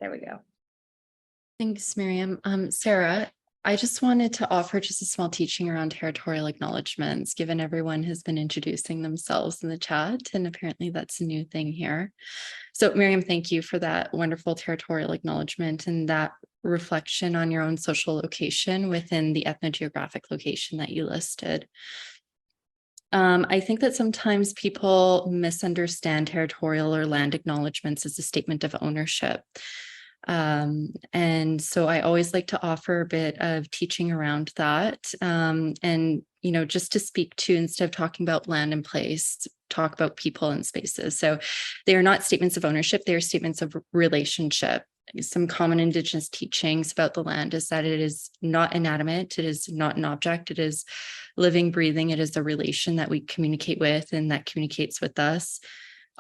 There we go. Thanks, Miriam. Sarah, I just wanted to offer just a small teaching around territorial acknowledgements, given everyone has been introducing themselves in the chat, and apparently that's a new thing here. So Miriam, thank you for that wonderful territorial acknowledgement and that reflection on your own social location within the ethnogeographic location that you listed. I think that sometimes people misunderstand territorial or land acknowledgements as a statement of ownership. And so I always like to offer a bit of teaching around that. And, just to speak to, instead of talking about land and place, talk about people and spaces. So they are not statements of ownership, they are statements of relationship. Some common Indigenous teachings about the land is that it is not inanimate, it is not an object, it is living, breathing, it is a relation that we communicate with and that communicates with us.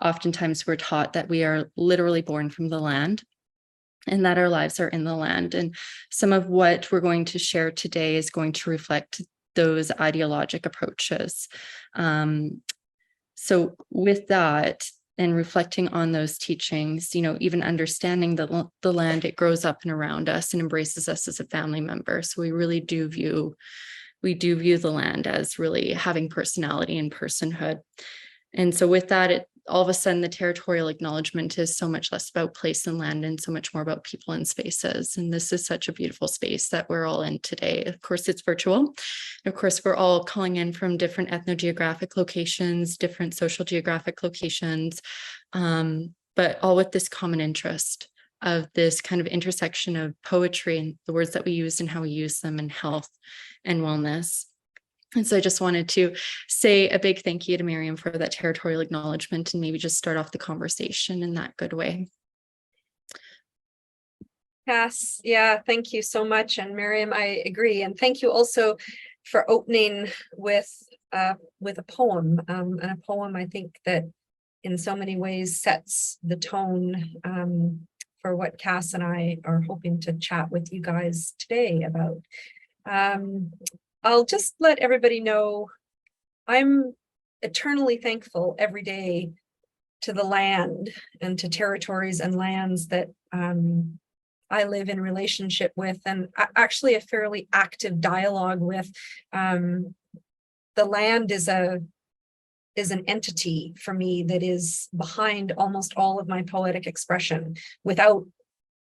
Oftentimes we're taught that we are literally born from the land and that our lives are in the land. And some of what we're going to share today is going to reflect those ideologic approaches. So with that, and reflecting on those teachings, even understanding that the land, it grows up and around us and embraces us as a family member. So we really do view the land as really having personality and personhood. And so with that, all of a sudden, the territorial acknowledgement is so much less about place and land and so much more about people and spaces. And this is such a beautiful space that we're all in today. Of course, it's virtual. Of course, we're all calling in from different ethnogeographic locations, different social geographic locations, but all with this common interest of this kind of intersection of poetry and the words that we use and how we use them, and health and wellness. And so I just wanted to say a big thank you to Miriam for that territorial acknowledgement and maybe just start off the conversation in that good way. Cass, yeah, thank you so much. And Miriam, I agree. And thank you also for opening with a poem, and a poem I think that in so many ways sets the tone for what Cass and I are hoping to chat with you guys today about. I'll just let everybody know I'm eternally thankful every day to the land and to territories and lands that I live in relationship with, and actually a fairly active dialogue with. The land is an entity for me that is behind almost all of my poetic expression. Without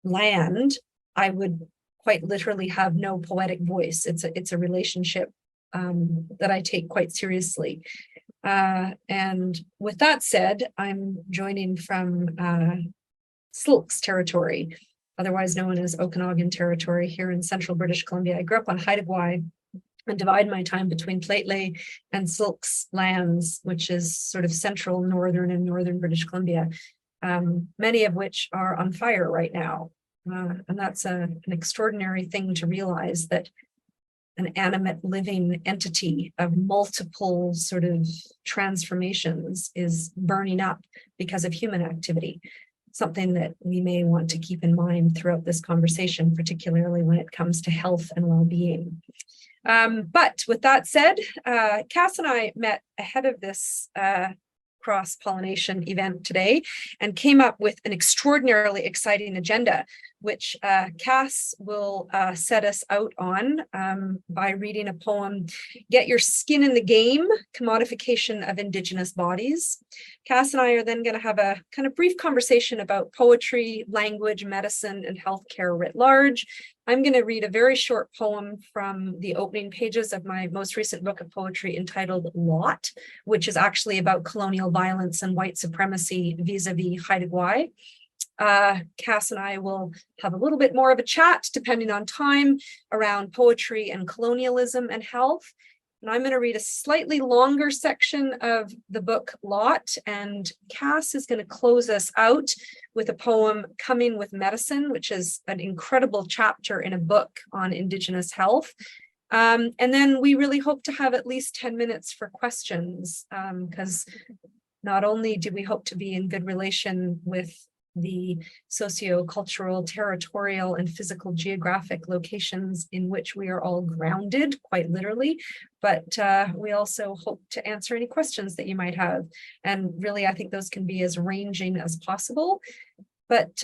land, I would quite literally have no poetic voice. It's a relationship that I take quite seriously. And with that said, I'm joining from Syilx Territory, otherwise known as Okanagan Territory, here in central British Columbia. I grew up on Haida Gwaii and divide my time between Lheidli and Syilx lands, which is sort of central, northern, and northern British Columbia, many of which are on fire right now. And that's an extraordinary thing to realize, that an animate living entity of multiple sort of transformations is burning up because of human activity. Something that we may want to keep in mind throughout this conversation, particularly when it comes to health and well-being. But with that said, Cass and I met ahead of this cross-pollination event today and came up with an extraordinarily exciting agenda, which Cass will set us out on by reading a poem, Get Your Skin in the Game, Commodification of Indigenous Bodies. Cass and I are then going to have a kind of brief conversation about poetry, language, medicine, and healthcare writ large. I'm going to read a very short poem from the opening pages of my most recent book of poetry entitled Lot, which is actually about colonial violence and white supremacy vis-a-vis Haida Gwaii. Cass and I will have a little bit more of a chat, depending on time, around poetry and colonialism and health. And I'm going to read a slightly longer section of the book Lot, and Cass is going to close us out with a poem, Coming with Medicine, which is an incredible chapter in a book on Indigenous health. And then we really hope to have at least 10 minutes for questions, because not only do we hope to be in good relation with the socio-cultural, territorial, and physical geographic locations in which we are all grounded, quite literally, but we also hope to answer any questions that you might have. And really, I think those can be as ranging as possible. But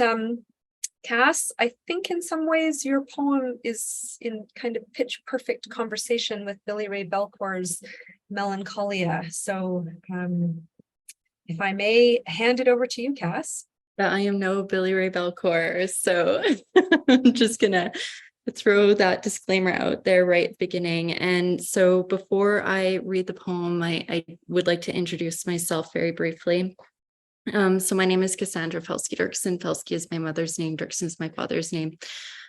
Cass, I think in some ways your poem is in kind of pitch perfect conversation with Billy Ray Belcour's Melancholia. So if I may hand it over to you, Cass. I am no Billy Ray Belcour, so I'm just gonna throw that disclaimer out there right at the beginning. And so before I read the poem, I would like to introduce myself very briefly. So my name is Cassandra Felske-Durksen. Felske is my mother's name, Durksen is my father's name.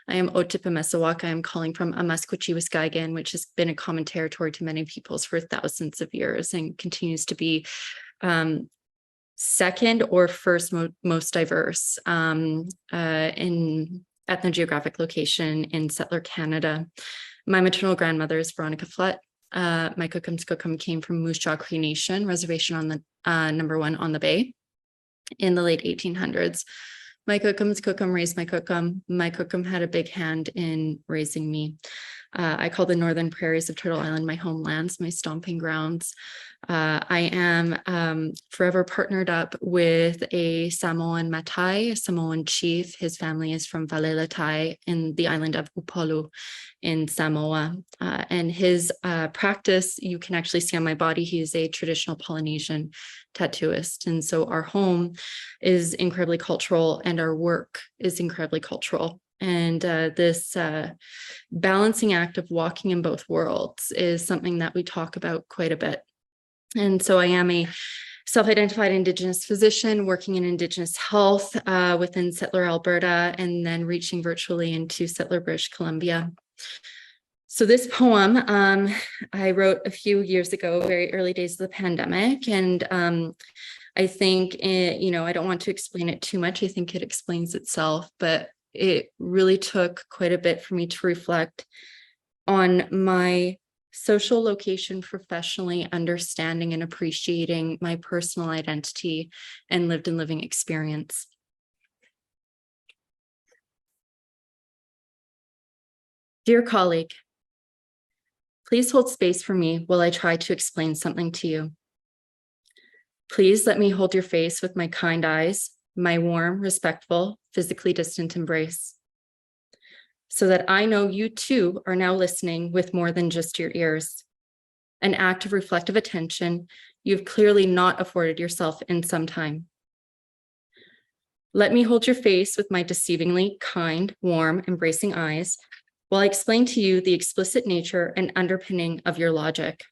I am Otipemisiwak. I am calling from Amaskwachiwaskagan, which has been a common territory to many peoples for thousands of years and continues to be second or first most diverse in ethnogeographic location in settler Canada. My maternal grandmother is Veronica Flutt. My Kukum came from Moose Jaw Cree Nation reservation on the number 1 on the Bay in the late 1800s. My Kukum raised my Kukum. My Kukum had a big hand in raising me. I call the northern prairies of Turtle Island my homelands, my stomping grounds. I am forever partnered up with a Samoan Matai, a Samoan chief. His family is from Valelatai in the island of Upolu in Samoa. And his practice, you can actually see on my body, he is a traditional Polynesian tattooist. And so our home is incredibly cultural and our work is incredibly cultural. And this balancing act of walking in both worlds is something that we talk about quite a bit. And so I am a self-identified Indigenous physician working in Indigenous health within settler Alberta and then reaching virtually into settler British Columbia. So this poem I wrote a few years ago, very early days of the pandemic. And I think, I don't want to explain it too much. I think it explains itself, but it really took quite a bit for me to reflect on my social location professionally, understanding and appreciating my personal identity and lived and living experience. Dear colleague, please hold space for me while I try to explain something to you. Please let me hold your face with my kind eyes, my warm, respectful, physically distant embrace, so that I know you too are now listening with more than just your ears. An act of reflective attention you've clearly not afforded yourself in some time. Let me hold your face with my deceivingly kind, warm, embracing eyes while I explain to you the explicit nature and underpinning of your logic.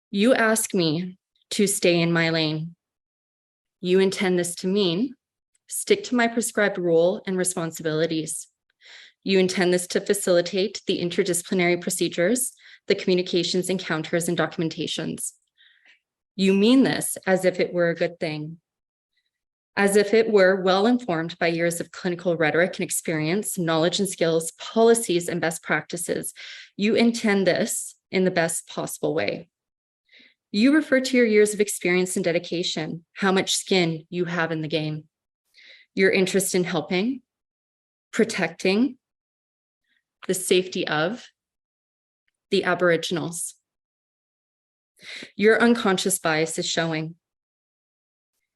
You ask me to stay in my lane. You intend this to mean stick to my prescribed role and responsibilities. You intend this to facilitate the interdisciplinary procedures, the communications, encounters, and documentations. You mean this as if it were a good thing, as if it were well informed by years of clinical rhetoric and experience, knowledge and skills, policies, and best practices. You intend this in the best possible way. You refer to your years of experience and dedication, how much skin you have in the game, your interest in helping, protecting the safety of the Aboriginals. Your unconscious bias is showing.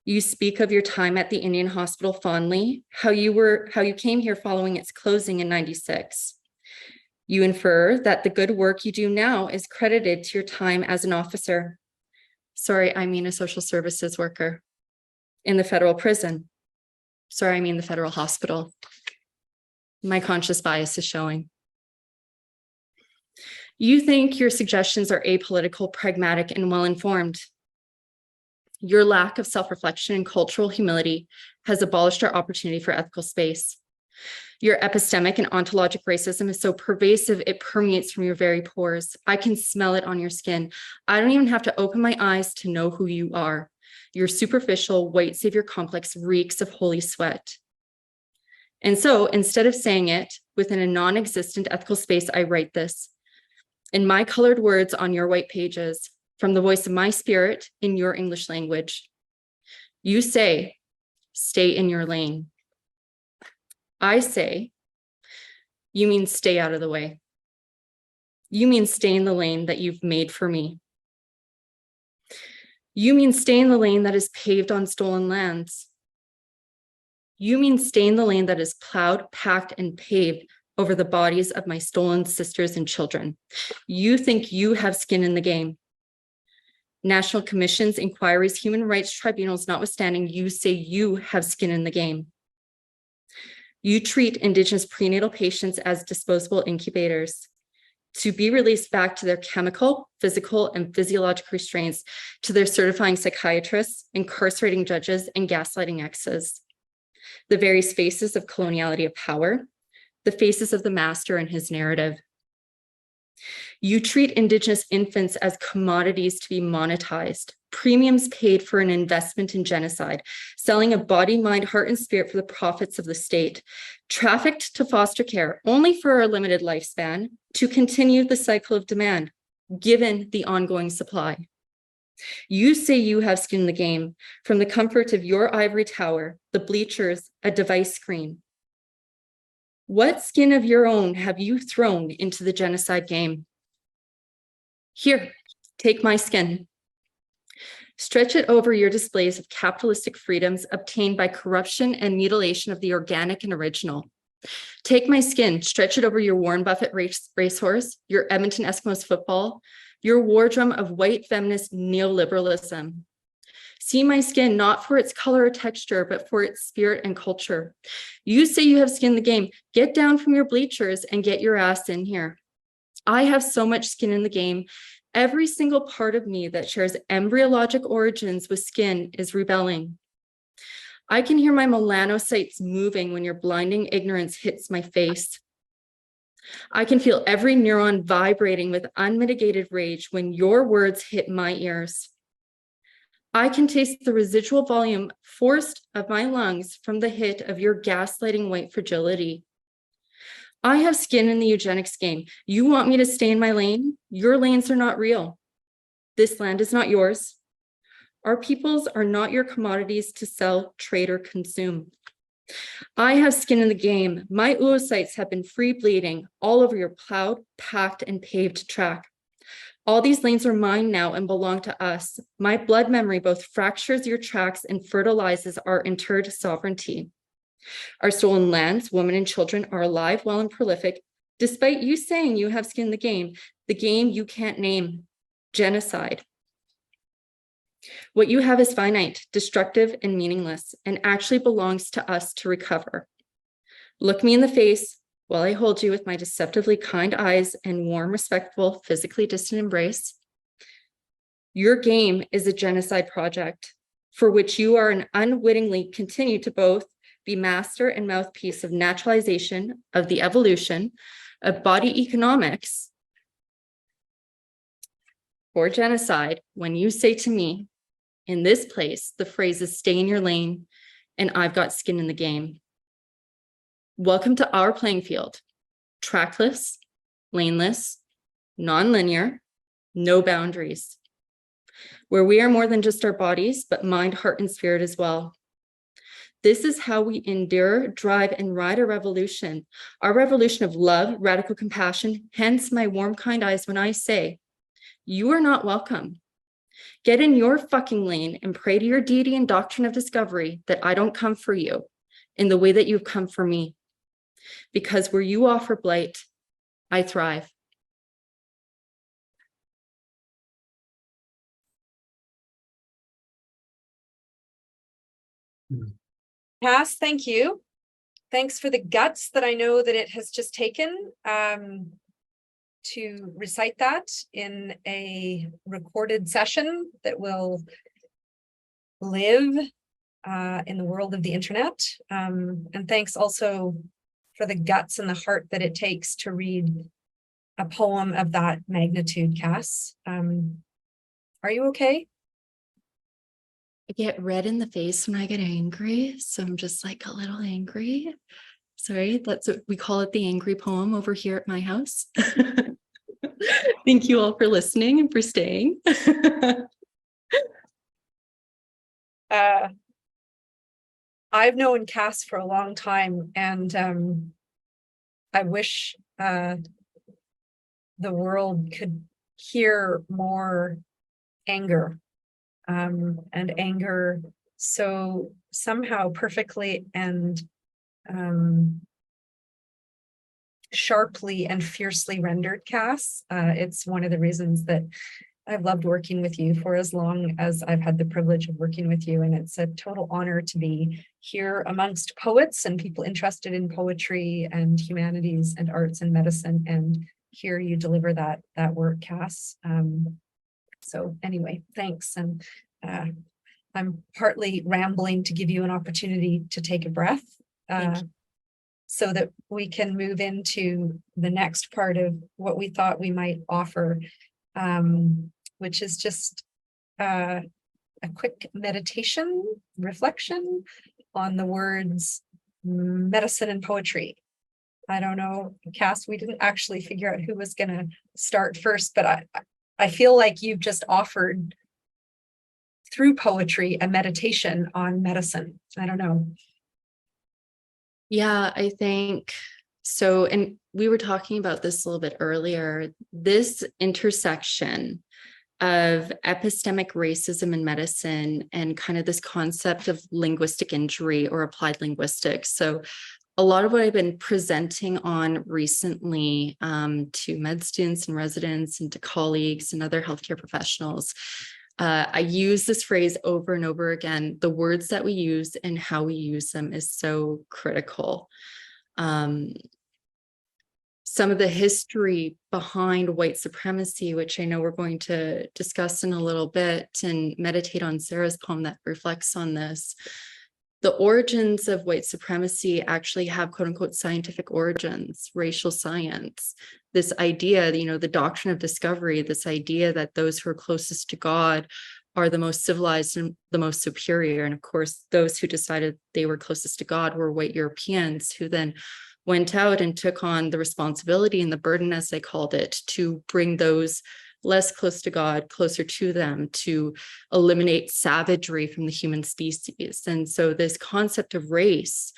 You speak of your time at the Indian Hospital fondly, how you came here following its closing in '96. You infer that the good work you do now is credited to your time as an officer. Sorry, I mean a social services worker in the federal prison. Sorry, I mean the federal hospital. My conscious bias is showing. You think your suggestions are apolitical, pragmatic, and well-informed. Your lack of self-reflection and cultural humility has abolished our opportunity for ethical space. Your epistemic and ontologic racism is so pervasive, it permeates from your very pores. I can smell it on your skin. I don't even have to open my eyes to know who you are. Your superficial white savior complex reeks of holy sweat. And so instead of saying it within a non-existent ethical space, I write this in my colored words on your white pages from the voice of my spirit in your English language. You say, stay in your lane. I say, you mean stay out of the way. You mean stay in the lane that you've made for me. You mean stay in the lane that is paved on stolen lands. You mean stay in the lane that is plowed, packed, and paved over the bodies of my stolen sisters and children. You think you have skin in the game. National commissions, inquiries, human rights tribunals notwithstanding, you say you have skin in the game. You treat Indigenous prenatal patients as disposable incubators to be released back to their chemical, physical, and physiological restraints, to their certifying psychiatrists, incarcerating judges, and gaslighting exes. The various faces of coloniality of power, the faces of the master and his narrative. You treat Indigenous infants as commodities to be monetized, premiums paid for an investment in genocide, selling a body, mind, heart, and spirit for the profits of the state, trafficked to foster care only for a limited lifespan to continue the cycle of demand, given the ongoing supply. You say you have skin in the game from the comfort of your ivory tower, the bleachers, a device screen. What skin of your own have you thrown into the genocide game? Here, take my skin. Stretch it over your displays of capitalistic freedoms obtained by corruption and mutilation of the organic and original. Take my skin, stretch it over your Warren Buffett racehorse, your Edmonton Eskimos football, your war drum of white feminist neoliberalism. See my skin not for its color or texture, but for its spirit and culture. You say you have skin in the game. Get down from your bleachers and get your ass in here. I have so much skin in the game. Every single part of me that shares embryologic origins with skin is rebelling. I can hear my melanocytes moving when your blinding ignorance hits my face. I can feel every neuron vibrating with unmitigated rage when your words hit my ears. I can taste the residual volume forced of my lungs from the hit of your gaslighting white fragility. I have skin in the eugenics game. You want me to stay in my lane? Your lanes are not real. This land is not yours. Our peoples are not your commodities to sell, trade, or consume. I have skin in the game. My oocytes have been free bleeding all over your plowed, packed, and paved track. All these lanes are mine now and belong to us. My blood memory both fractures your tracks and fertilizes our interred sovereignty. Our stolen lands, women and children are alive, well, and prolific, despite you saying you have skin in the game you can't name, genocide. What you have is finite, destructive, and meaningless, and actually belongs to us to recover. Look me in the face while I hold you with my deceptively kind eyes and warm, respectful, physically distant embrace. Your game is a genocide project for which you are and unwittingly continue to both be master and mouthpiece of naturalization, of the evolution, of body economics, or genocide when you say to me, in this place, the phrase is stay in your lane and I've got skin in the game. Welcome to our playing field, trackless, laneless, non-linear, no boundaries, where we are more than just our bodies, but mind, heart, and spirit as well. This is how we endure, drive, and ride a revolution, our revolution of love, radical compassion, hence my warm, kind eyes when I say, you are not welcome. Get in your fucking lane and pray to your deity and doctrine of discovery that I don't come for you in the way that you've come for me. Because where you offer blight, I thrive. Cass, thank you. Thanks for the guts that I know that it has just taken to recite that in a recorded session that will live in the world of the internet. And thanks also for the guts and the heart that it takes to read a poem of that magnitude, Cass. Are you okay? I get red in the face when I get angry, so I'm just like a little angry. Sorry, that's what we call it, the angry poem over here at my house. Thank you all for listening and for staying. I've known Cass for a long time, and I wish the world could hear more anger, and anger so somehow perfectly and sharply and fiercely rendered, Cass. It's one of the reasons that I've loved working with you for as long as I've had the privilege of working with you. And it's a total honor to be here amongst poets and people interested in poetry and humanities and arts and medicine, and hear you deliver that work, Cass. So anyway, thanks. And I'm partly rambling to give you an opportunity to take a breath, so that we can move into the next part of what we thought we might offer, which is just a quick meditation reflection on the words medicine and poetry. I don't know, Cass, we didn't actually figure out who was going to start first, but I feel like you've just offered through poetry a meditation on medicine. I don't know. Yeah, I think so. And we were talking about this a little bit earlier. This intersection of epistemic racism in medicine and kind of this concept of linguistic injury or applied linguistics. So a lot of what I've been presenting on recently to med students and residents and to colleagues and other healthcare professionals, I use this phrase over and over again. The words that we use and how we use them is so critical. Some of the history behind white supremacy, which I know we're going to discuss in a little bit and meditate on Sarah's poem that reflects on this. The origins of white supremacy actually have quote unquote scientific origins, racial science. This idea, the doctrine of discovery, this idea that those who are closest to God are the most civilized and the most superior. And of course, those who decided they were closest to God were white Europeans, who then went out and took on the responsibility and the burden, as they called it, to bring those less close to God closer to them, to eliminate savagery from the human species. And so this concept of race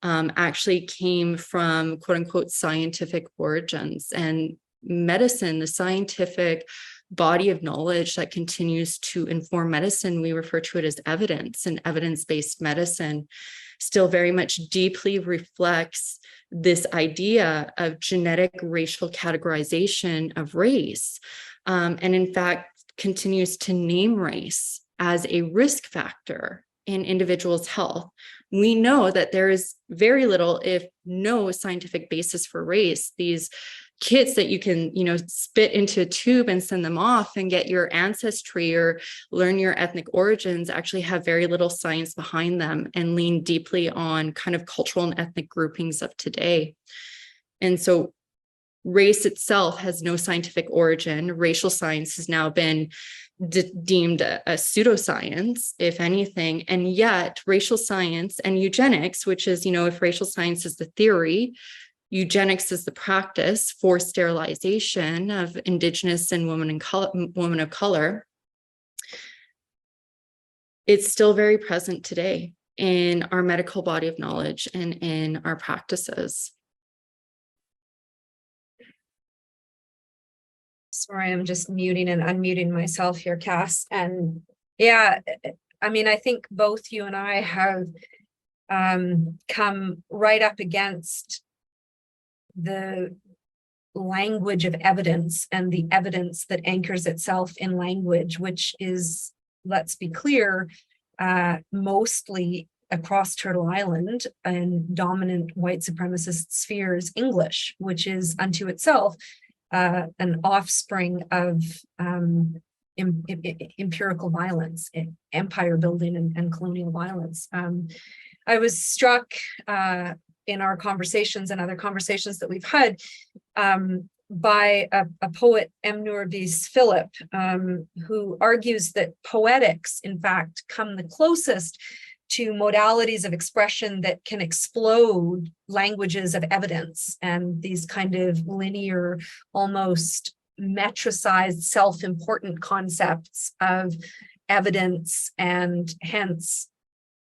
actually came from quote unquote scientific origins, and medicine, the scientific body of knowledge that continues to inform medicine, we refer to it as evidence, and evidence-based medicine still very much deeply reflects this idea of genetic racial categorization of race, and in fact continues to name race as a risk factor in individuals' health. We know that there is very little, if no, scientific basis for race. These kits that you can, spit into a tube and send them off and get your ancestry or learn your ethnic origins actually have very little science behind them and lean deeply on kind of cultural and ethnic groupings of today. And so race itself has no scientific origin. Racial science has now been deemed a pseudoscience, if anything. And yet racial science and eugenics, which is, if racial science is the theory, eugenics is the practice for sterilization of Indigenous and women of color. It's still very present today in our medical body of knowledge and in our practices. Sorry, I'm just muting and unmuting myself here, Cass. And yeah, I think both you and I have come right up against the language of evidence and the evidence that anchors itself in language, which is, let's be clear, mostly across Turtle Island and dominant white supremacist spheres, English, which is unto itself an offspring of empirical violence, empire building and colonial violence. I was struck in our conversations and other conversations that we've had by a poet, M. Nourbiz Philip, who argues that poetics, in fact, come the closest to modalities of expression that can explode languages of evidence and these kind of linear, almost metricized, self-important concepts of evidence, and hence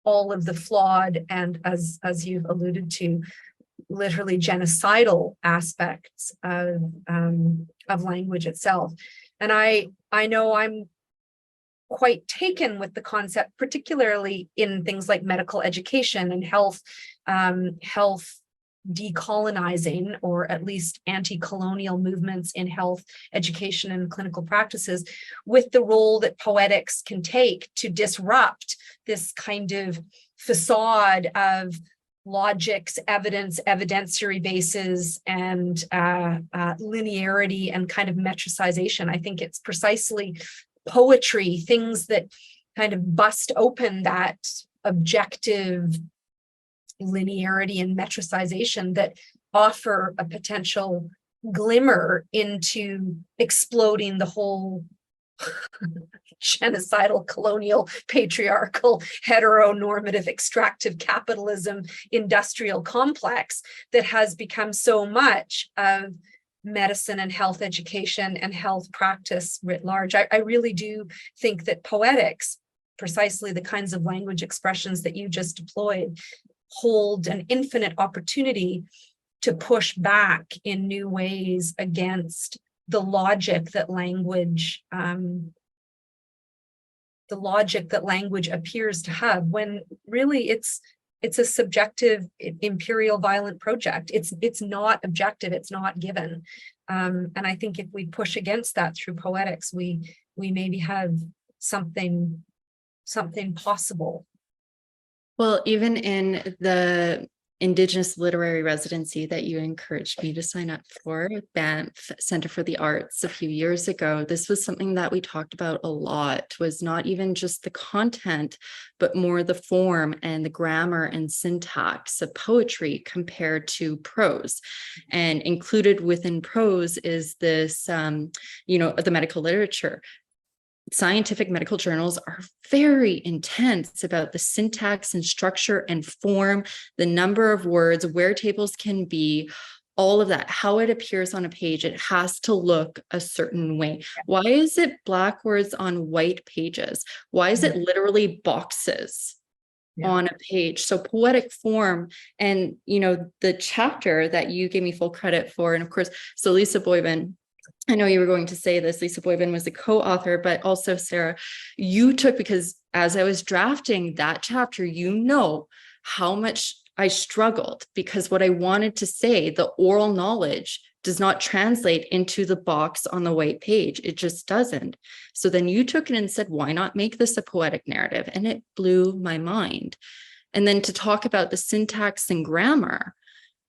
all of the flawed and, as you've alluded to, literally genocidal aspects of language itself. And I know I'm quite taken with the concept, particularly in things like medical education and health, health decolonizing, or at least anti-colonial movements in health education and clinical practices, with the role that poetics can take to disrupt this kind of facade of logics, evidence, evidentiary bases, and linearity and kind of metricization. I think it's precisely poetry, things that kind of bust open that objective linearity and metricization that offer a potential glimmer into exploding the whole genocidal, colonial, patriarchal, heteronormative, extractive capitalism industrial complex that has become so much of medicine and health education and health practice writ large. I really do think that poetics, precisely the kinds of language expressions that you just deployed, hold an infinite opportunity to push back in new ways against the logic that language appears to have, when really it's a subjective, imperial, violent project. It's not objective, it's not given. And I think if we push against that through poetics, we maybe have something possible. Well, even in the Indigenous literary residency that you encouraged me to sign up for, Banff Centre for the Arts, a few years ago, this was something that we talked about a lot, was not even just the content, but more the form and the grammar and syntax of poetry compared to prose. And included within prose is this, the medical literature. Scientific medical journals are very intense about the syntax and structure and form, the number of words, where tables can be, all of that, how it appears on a page. It has to look a certain way. Why is it black words on white pages? Why is it literally boxes on a page? So poetic form, and the chapter that you gave me full credit for, and of course, so Lisa Boyven, I know you were going to say this, Lisa Boyven was a co-author, but also Sarah, you took, because as I was drafting that chapter, how much I struggled, because what I wanted to say, the oral knowledge, does not translate into the box on the white page. It just doesn't. So then you took it and said, why not make this a poetic narrative? And it blew my mind. And then to talk about the syntax and grammar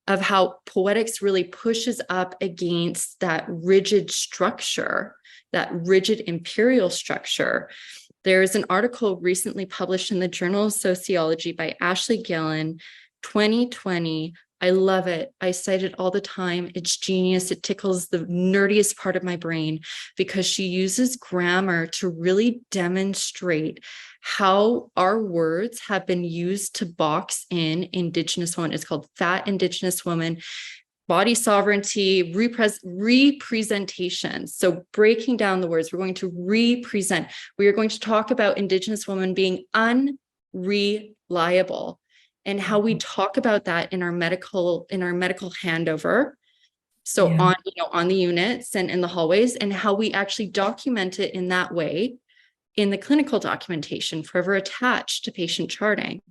of how poetics really pushes up against that rigid structure, that rigid imperial structure. There's an article recently published in the Journal of Sociology by Ashley Gillen, 2020. I love it. I cite it all the time. It's genius. It tickles the nerdiest part of my brain, because she uses grammar to really demonstrate how our words have been used to box in Indigenous women. It's called Fat Indigenous Woman, Body Sovereignty, representation. So breaking down the words, we're going to represent. We are going to talk about Indigenous women being unreliable, and how we talk about that in our medical handover. So on the units and in the hallways, and how we actually document it in that way in the clinical documentation forever attached to patient charting.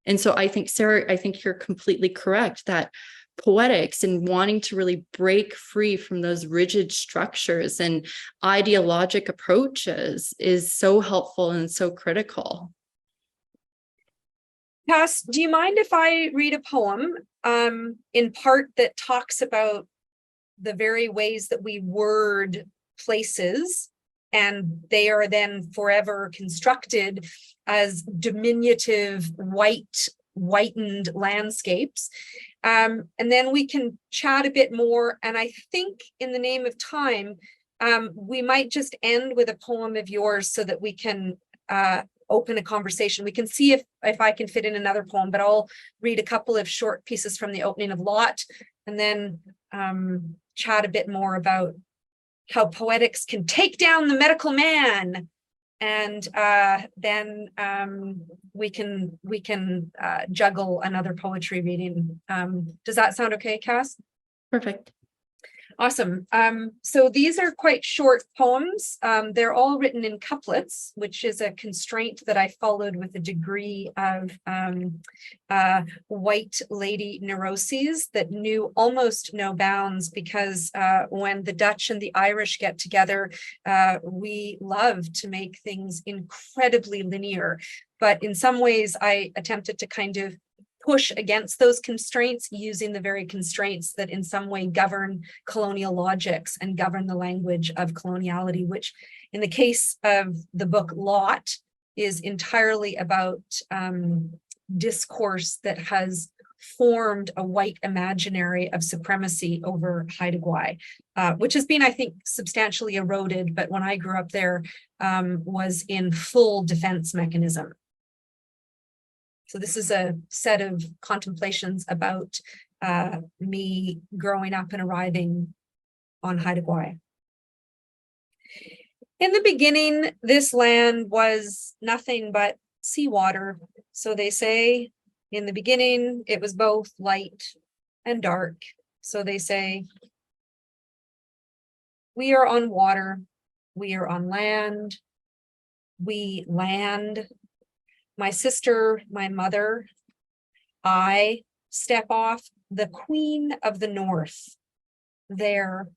And so I think, Sarah, you're completely correct that poetics and wanting to really break free from those rigid structures and ideologic approaches is so helpful and so critical. Cass, do you mind if I read a poem in part that talks about the very ways that we word places, and they are then forever constructed as diminutive whitened landscapes, and then we can chat a bit more. And I think in the name of time, we might just end with a poem of yours so that we can open a conversation. We can see if I can fit in another poem, but I'll read a couple of short pieces from the opening of Lot, and then chat a bit more about how poetics can take down the medical man. And then we can juggle another poetry reading. Does that sound okay, Cass? Perfect. Awesome. So these are quite short poems. They're all written in couplets, which is a constraint that I followed with a degree of white lady neuroses that knew almost no bounds, because when the Dutch and the Irish get together, we love to make things incredibly linear. But in some ways, I attempted to kind of push against those constraints using the very constraints that in some way govern colonial logics and govern the language of coloniality, which in the case of the book Lot is entirely about discourse that has formed a white imaginary of supremacy over Haida Gwaii, which has been, I think, substantially eroded, but when I grew up there, was in full defense mechanism. So this is a set of contemplations about me growing up and arriving on Haida Gwaii. In the beginning, this land was nothing but seawater. So they say, in the beginning, it was both light and dark. So they say, we are on water, we are on land, we land. My sister, my mother, I step off the Queen of the North there,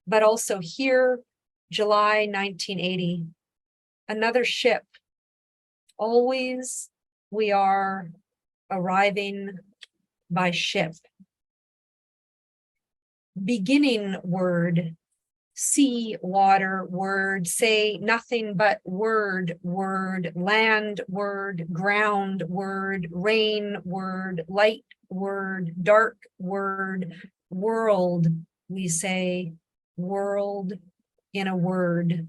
but also here, July 1980, another ship. Always we are arriving by ship. Beginning word, sea, water, word, say nothing but word, word, land, word, ground, word, rain, word, light, word, dark, word, world, we say world in a word.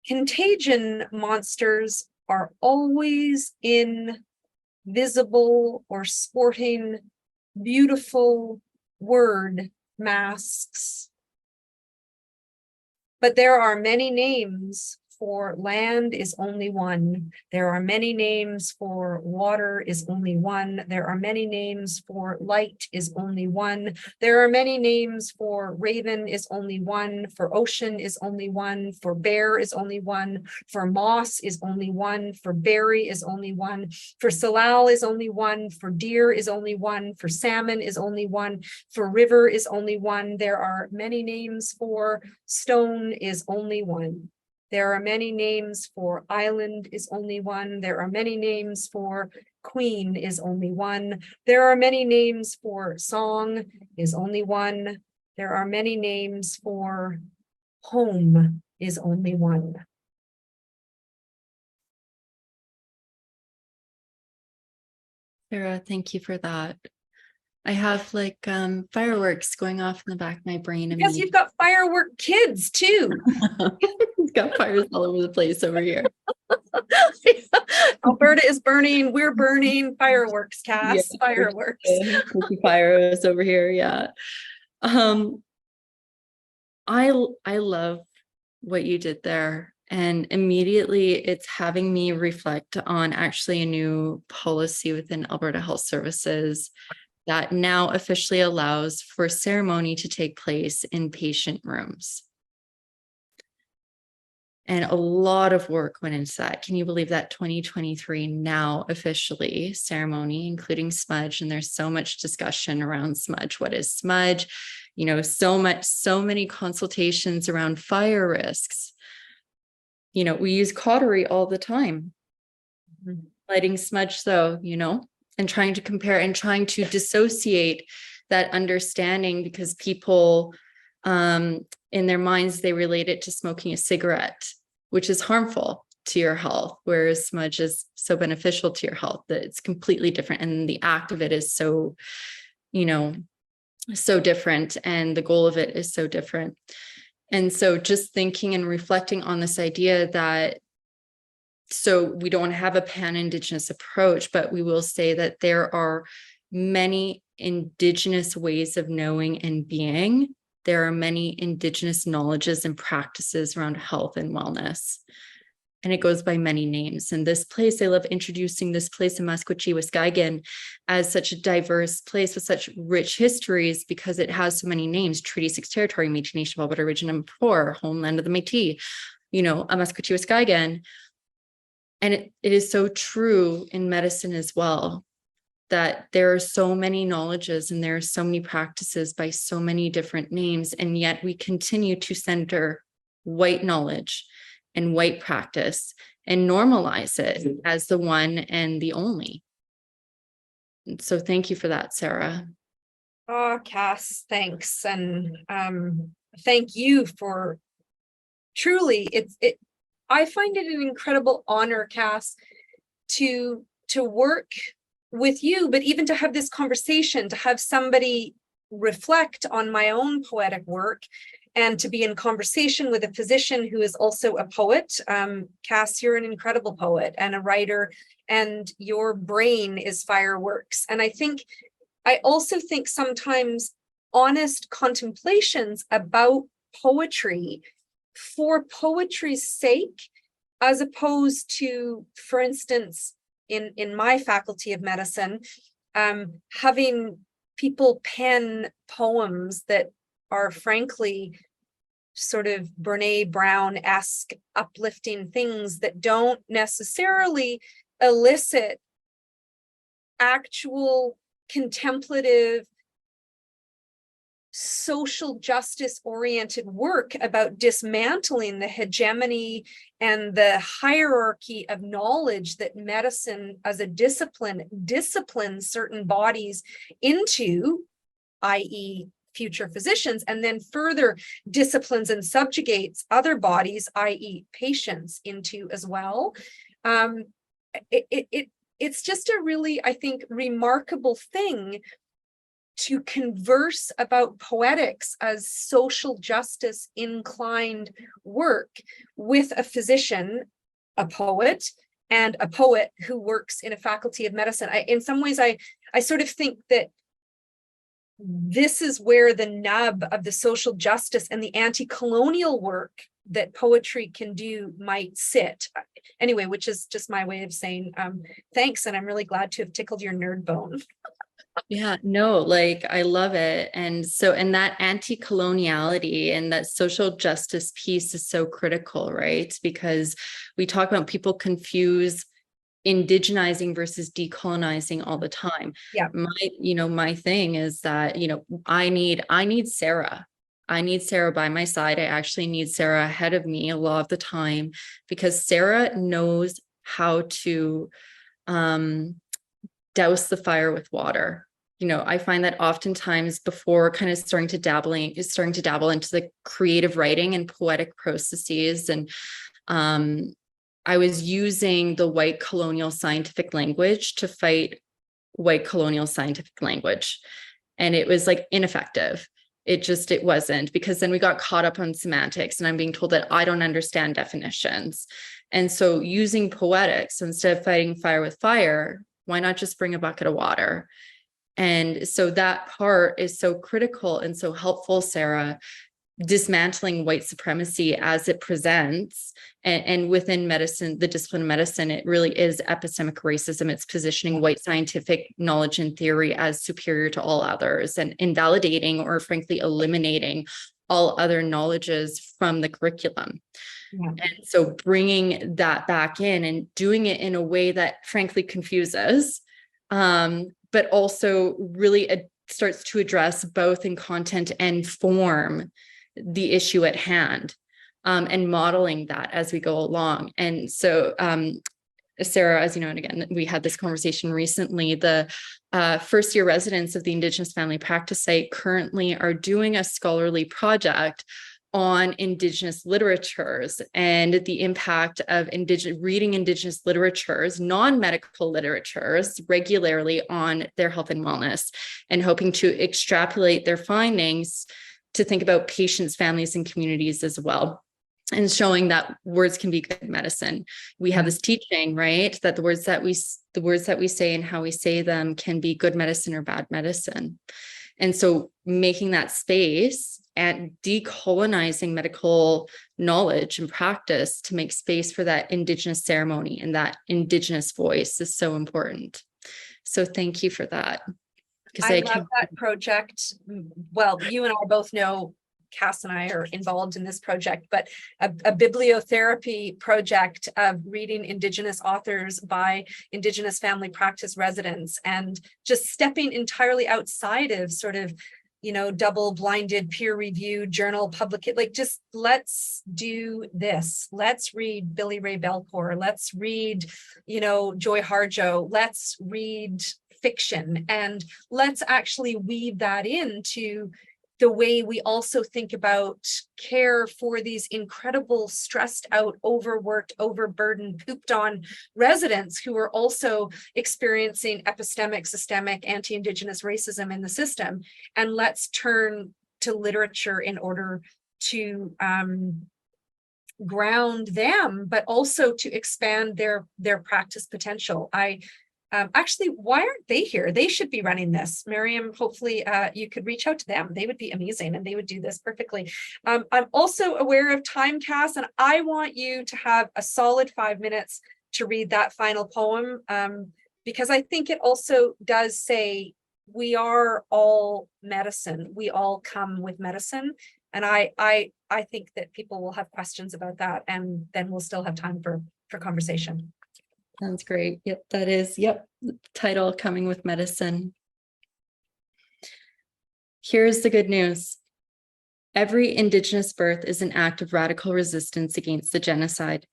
Contagion monsters are always invisible or sporting beautiful word masks. But there are many names for land is only one. There are many names for water is only one. There are many names for light is only one. There are many names for raven is only one. For ocean is only one. For bear is only one. For moss is only one. For berry is only one. For salal is only one. For deer is only one. For salmon is only one. For river is only one. There are many names for stone is only one. There are many names for island is only one. There are many names for queen is only one. There are many names for song is only one. There are many names for home is only one. Sarah, thank you for that. I have like fireworks going off in the back of my brain. Because you've got firework kids too. We've got fires all over the place over here. Alberta is burning. We're burning fireworks, Cass. Yeah, fireworks. Fires over here. Yeah. I love what you did there. And immediately it's having me reflect on actually a new policy within Alberta Health Services that now officially allows for ceremony to take place in patient rooms. And a lot of work went into that. Can you believe that 2023 now officially ceremony, including smudge? And there's so much discussion around smudge. What is smudge? You know, so many consultations around fire risks. You know, we use cautery all the time. Lighting smudge though, you know, and trying to compare and trying to dissociate that understanding, because people in their minds, they relate it to smoking a cigarette, which is harmful to your health, whereas smudge is so beneficial to your health that it's completely different. And the act of it is so, you know, so different. And the goal of it is so different. And so just thinking and reflecting on this idea that, so we don't have a pan-Indigenous approach, but we will say that there are many Indigenous ways of knowing and being. There are many Indigenous knowledges and practices around health and wellness. and it goes by many names. And this place, I love introducing this place in Maskwaci-Waskagan as such a diverse place with such rich histories because it has so many names: Treaty 6 Territory, Métis Nation of Alberta Region Number 4, Homeland of the Métis, you know, Maskwaci-Waskagan. And it is so true in medicine as well, that there are so many knowledges and there are so many practices by so many different names, and yet we continue to center white knowledge and white practice and normalize it as the one and the only. And so thank you for that, Sarah. Oh, Cass, thanks. And thank you for truly, I find it an incredible honor, Cass, to work with you, but even to have this conversation, to have somebody reflect on my own poetic work, and to be in conversation with a physician who is also a poet. Cass, you're an incredible poet and a writer, and your brain is fireworks. And I also think sometimes honest contemplations about poetry for poetry's sake, as opposed to, for instance, in my faculty of medicine, having people pen poems that are frankly sort of Brene Brown-esque uplifting things that don't necessarily elicit actual contemplative, social justice oriented work about dismantling the hegemony and the hierarchy of knowledge that medicine as a disciplines certain bodies into, i.e. future physicians, and then further disciplines and subjugates other bodies, i.e. patients, into as well. It's just a really, I think, remarkable thing to converse about poetics as social justice inclined work with a physician, a poet, and a poet who works in a faculty of medicine. In some ways, I sort of think that this is where the nub of the social justice and the anti-colonial work that poetry can do might sit. Anyway, which is just my way of saying thanks, and I'm really glad to have tickled your nerd bone. Yeah, no, like I love it. And so, and that anti-coloniality and that social justice piece is so critical, right? Because we talk about people confuse indigenizing versus decolonizing all the time. Yeah. My thing is that, I need Sarah. I need Sarah by my side. I actually need Sarah ahead of me a lot of the time, because Sarah knows how to douse the fire with water. I find that oftentimes before kind of starting to dabble into the creative writing and poetic processes, and I was using the white colonial scientific language to fight white colonial scientific language. And it was like ineffective. It wasn't, because then we got caught up on semantics and I'm being told that I don't understand definitions. And so using poetics, so instead of fighting fire with fire, why not just bring a bucket of water? And so that part is so critical and so helpful, Sarah, dismantling white supremacy as it presents. And within medicine, the discipline of medicine, it really is epistemic racism. It's positioning white scientific knowledge and theory as superior to all others and invalidating or frankly eliminating all other knowledges from the curriculum. Yeah. And so bringing that back in and doing it in a way that frankly confuses, but also really starts to address both in content and form the issue at hand, and modeling that as we go along. And so, Sarah, as you know, and again, we had this conversation recently, the first year residents of the Indigenous Family Practice Site currently are doing a scholarly project on Indigenous literatures and the impact of reading Indigenous literatures, non-medical literatures, regularly on their health and wellness, and hoping to extrapolate their findings to think about patients, families, and communities as well, and showing that words can be good medicine. We have this teaching, right, that the words that we say and how we say them can be good medicine or bad medicine. And so making that space and decolonizing medical knowledge and practice to make space for that Indigenous ceremony, and that Indigenous voice is so important. So thank you for that. I love that project. Well, you and I both know Cass and I are involved in this project, but a bibliotherapy project of reading Indigenous authors by Indigenous family practice residents, and just stepping entirely outside of sort of, you know, double-blinded peer-reviewed journal public, like, just let's do this. Let's read Billy Ray Belcourt. Let's read, you know, Joy Harjo. Let's read fiction, and let's actually weave that into the way we also think about care for these incredible, stressed out, overworked, overburdened, pooped on residents who are also experiencing epistemic, systemic, anti-Indigenous racism in the system. And let's turn to literature in order to ground them, but also to expand their practice potential. Actually, why aren't they here? They should be running this. Miriam, hopefully you could reach out to them. They would be amazing, and they would do this perfectly. I'm also aware of time, Cass, and I want you to have a solid 5 minutes to read that final poem, because I think it also does say we are all medicine. We all come with medicine. And I think that people will have questions about that, and then we'll still have time for conversation. Sounds great. Yep, that is, yep, title, Coming with Medicine. Here's the good news. Every Indigenous birth is an act of radical resistance against the genocide.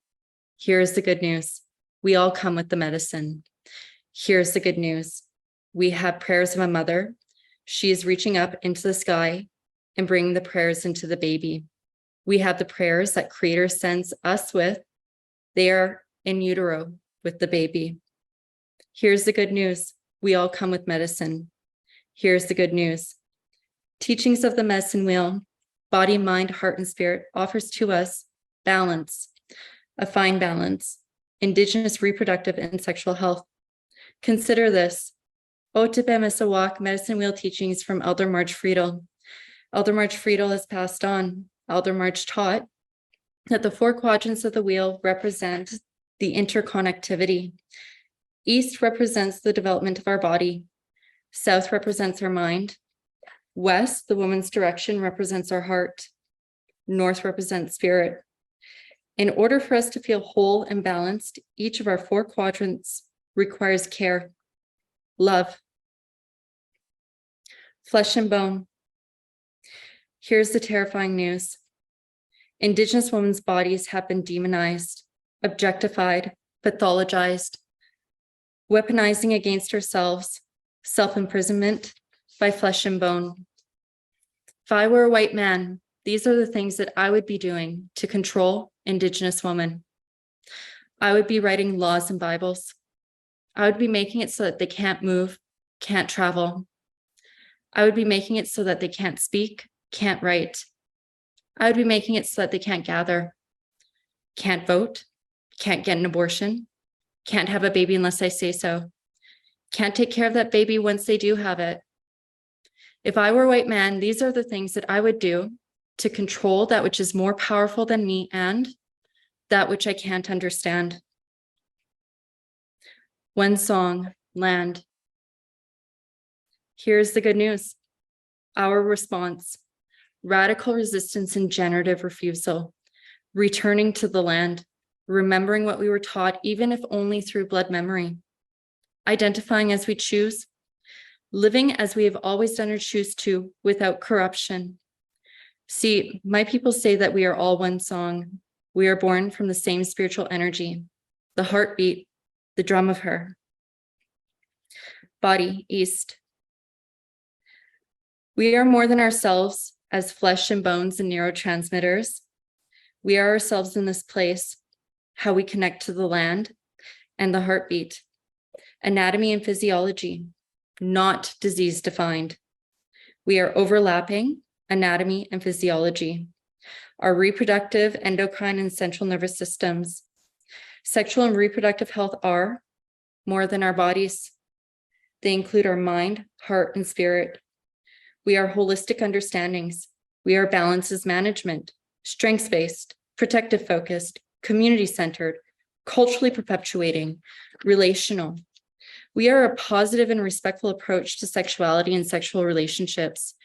Here's the good news. We all come with the medicine. Here's the good news. We have prayers of a mother. She is reaching up into the sky and bringing the prayers into the baby. We have the prayers that Creator sends us with. They are in utero with the baby. Here's the good news. We all come with medicine. Here's the good news. Teachings of the medicine wheel, body, mind, heart, and spirit, offers to us balance, a fine balance, Indigenous reproductive and sexual health. Consider this. Otepe Mesawak medicine wheel teachings from Elder Marge Friedel. Elder Marge Friedel has passed on. Elder Marge taught that the 4 quadrants of the wheel represent the interconnectivity. East represents the development of our body. South represents our mind. West, the woman's direction, represents our heart. North represents spirit. In order for us to feel whole and balanced, each of our 4 quadrants requires care, love, flesh and bone. Here's the terrifying news. Indigenous women's bodies have been demonized, objectified, pathologized, weaponizing against ourselves, self-imprisonment by flesh and bone. If I were a white man, these are the things that I would be doing to control Indigenous women. I would be writing laws and Bibles. I would be making it so that they can't move, can't travel. I would be making it so that they can't speak, can't write. I would be making it so that they can't gather, can't vote, can't get an abortion, can't have a baby unless I say so, can't take care of that baby once they do have it. If I were a white man, these are the things that I would do to control that which is more powerful than me and that which I can't understand. One song, land. Here's the good news. Our response, radical resistance and generative refusal, returning to the land, remembering what we were taught, even if only through blood memory, identifying as we choose, living as we have always done or choose to, without corruption. See, my people say that we are all one song. We are born from the same spiritual energy, the heartbeat, the drum of her. Body, east. We are more than ourselves as flesh and bones and neurotransmitters. We are ourselves in this place, how we connect to the land and the heartbeat. Anatomy and physiology, not disease defined. We are overlapping anatomy and physiology, our reproductive, endocrine, and central nervous systems. Sexual and reproductive health are more than our bodies. They include our mind, heart, and spirit. We are holistic understandings. We are balances management, strengths-based, protective focused, community-centered, culturally perpetuating, relational. We are a positive and respectful approach to sexuality and sexual relationships.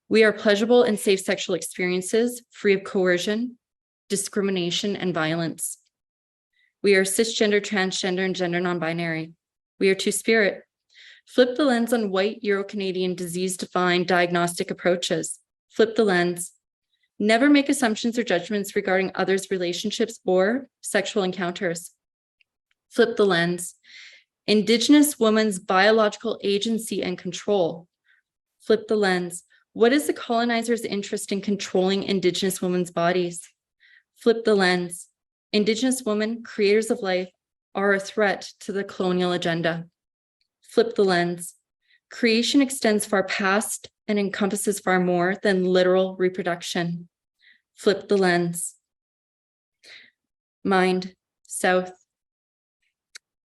We are pleasurable and safe sexual experiences, free of coercion, discrimination, and violence. We are cisgender, transgender, and gender non-binary. We are two-spirit. Flip the lens on white Euro-Canadian disease-defined diagnostic approaches. Flip the lens. Never make assumptions or judgments regarding others' relationships or sexual encounters. Flip the lens. Indigenous women's biological agency and control. Flip the lens. What is the colonizer's interest in controlling Indigenous women's bodies? Flip the lens. Indigenous women, creators of life, are a threat to the colonial agenda. Flip the lens. Creation extends far past and encompasses far more than literal reproduction. Flip the lens. Mind, South.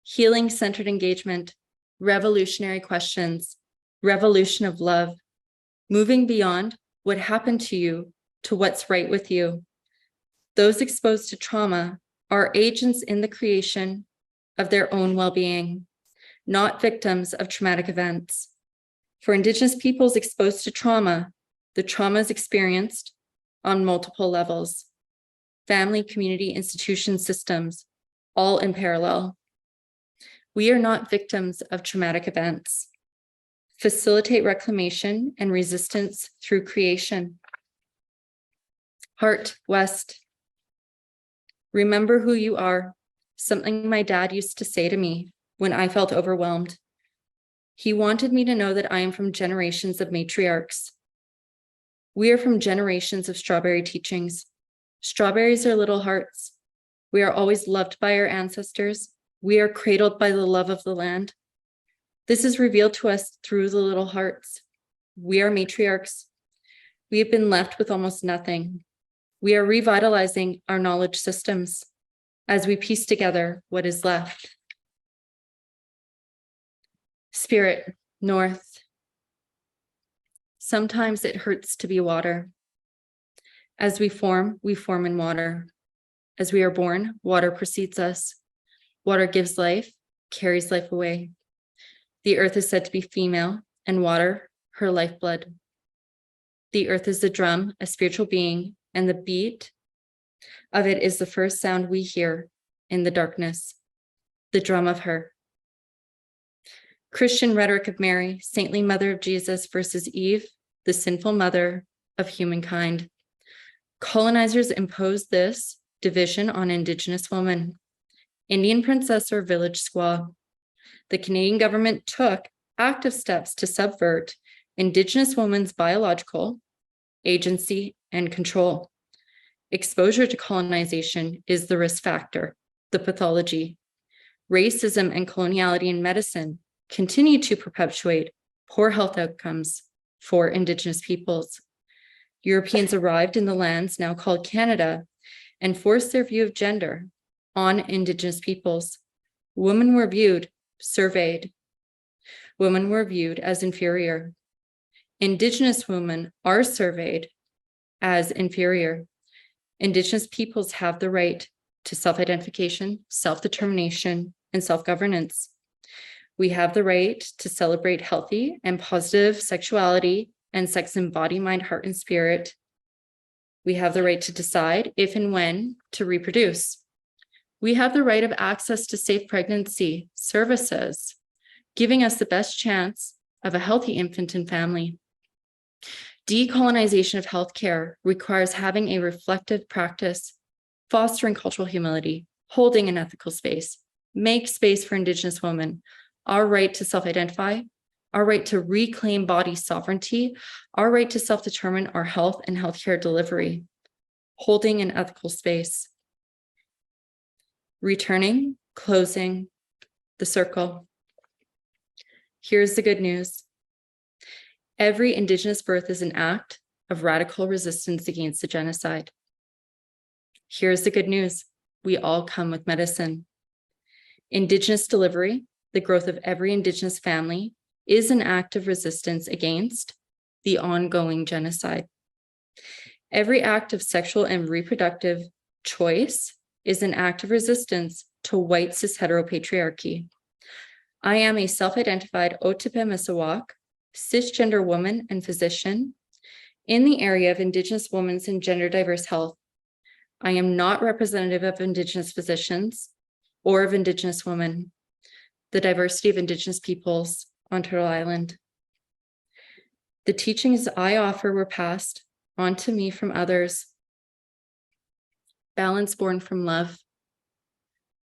Healing-centered engagement, revolutionary questions, revolution of love, moving beyond what happened to you to what's right with you. Those exposed to trauma are agents in the creation of their own well-being, not victims of traumatic events. For Indigenous peoples exposed to trauma, the trauma is experienced on multiple levels: family, community, institution, systems, all in parallel. We are not victims of traumatic events. Facilitate reclamation and resistance through creation. Heart, West. Remember who you are, something my dad used to say to me when I felt overwhelmed. He wanted me to know that I am from generations of matriarchs. We are from generations of strawberry teachings. Strawberries are little hearts. We are always loved by our ancestors. We are cradled by the love of the land. This is revealed to us through the little hearts. We are matriarchs. We have been left with almost nothing. We are revitalizing our knowledge systems as we piece together what is left. Spirit, North. Sometimes it hurts to be water. As we form in water. As we are born, water precedes us. Water gives life, carries life away. The earth is said to be female, and water, her lifeblood. The earth is the drum, a spiritual being, and the beat of it is the first sound we hear in the darkness, the drum of her. Christian rhetoric of Mary, saintly mother of Jesus versus Eve, the sinful mother of humankind. Colonizers imposed this division on Indigenous women, Indian princess or village squaw. The Canadian government took active steps to subvert Indigenous women's biological agency and control. Exposure to colonization is the risk factor, the pathology. Racism and coloniality in medicine continue to perpetuate poor health outcomes for Indigenous peoples. Europeans arrived in the lands now called Canada and forced their view of gender on Indigenous peoples. Women were viewed, surveyed. Women were viewed as inferior. Indigenous women are surveyed as inferior. Indigenous peoples have the right to self-identification, self-determination, and self-governance. We have the right to celebrate healthy and positive sexuality and sex in body, mind, heart, and spirit. We have the right to decide if and when to reproduce. We have the right of access to safe pregnancy services, giving us the best chance of a healthy infant and family. Decolonization of healthcare requires having a reflective practice, fostering cultural humility, holding an ethical space, make space for Indigenous women, our right to self-identify, our right to reclaim body sovereignty, our right to self-determine our health and healthcare delivery, holding an ethical space. Returning, closing the circle. Here's the good news. Every Indigenous birth is an act of radical resistance against the genocide. Here's the good news. We all come with medicine. Indigenous delivery, the growth of every Indigenous family, is an act of resistance against the ongoing genocide. Every act of sexual and reproductive choice is an act of resistance to white cis heteropatriarchy. I am a self-identified Otepe Missawoc, cisgender woman and physician in the area of Indigenous women's and gender diverse health. I am not representative of Indigenous physicians or of Indigenous women, the diversity of Indigenous peoples on Turtle Island. The teachings I offer were passed on to me from others. Balance born from love.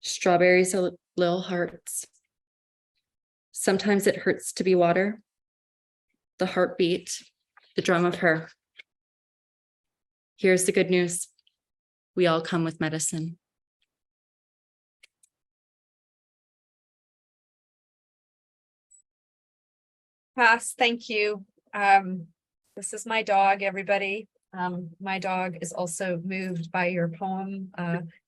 Strawberries are little hearts. Sometimes it hurts to be water. The heartbeat, the drum of her. Here's the good news. We all come with medicine. Cass, thank you. This is my dog, everybody. My dog is also moved by your poem.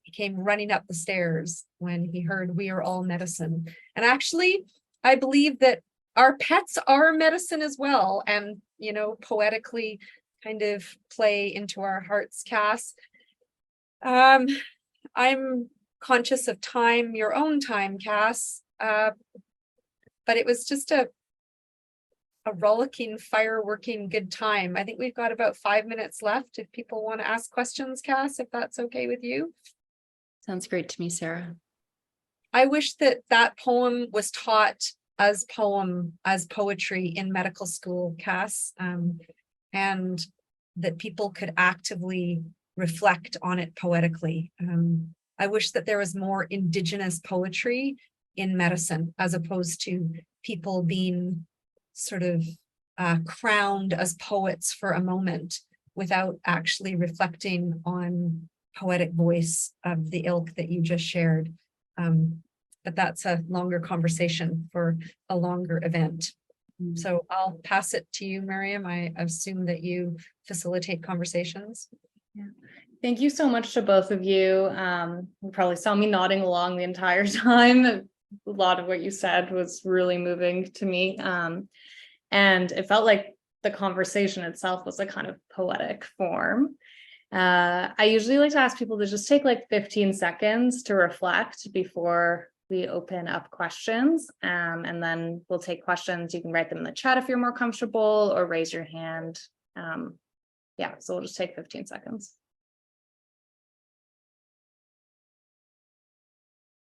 He came running up the stairs when he heard "We Are All Medicine." And actually, I believe that our pets are medicine as well, and, you know, poetically kind of play into our hearts, Cass. I'm conscious of time, your own time, Cass. But it was just a rollicking, fireworking good time. I think we've got about 5 minutes left if people want to ask questions, Cass, if that's okay with you. Sounds great to me, Sarah. I wish that that poem was taught as poetry in medical school, Cass, and that people could actively reflect on it poetically. I wish that there was more Indigenous poetry in medicine, as opposed to people being sort of crowned as poets for a moment without actually reflecting on poetic voice of the ilk that you just shared. But that's a longer conversation for a longer event. So I'll pass it to you, Miriam. I assume that you facilitate conversations. Yeah. Thank you so much to both of you. You probably saw me nodding along the entire time. A lot of what you said was really moving to me. And it felt like the conversation itself was a kind of poetic form. I usually like to ask people to just take like 15 seconds to reflect before we open up questions, and then we'll take questions. You can write them in the chat if you're more comfortable, or raise your hand. Yeah, so we'll just take 15 seconds.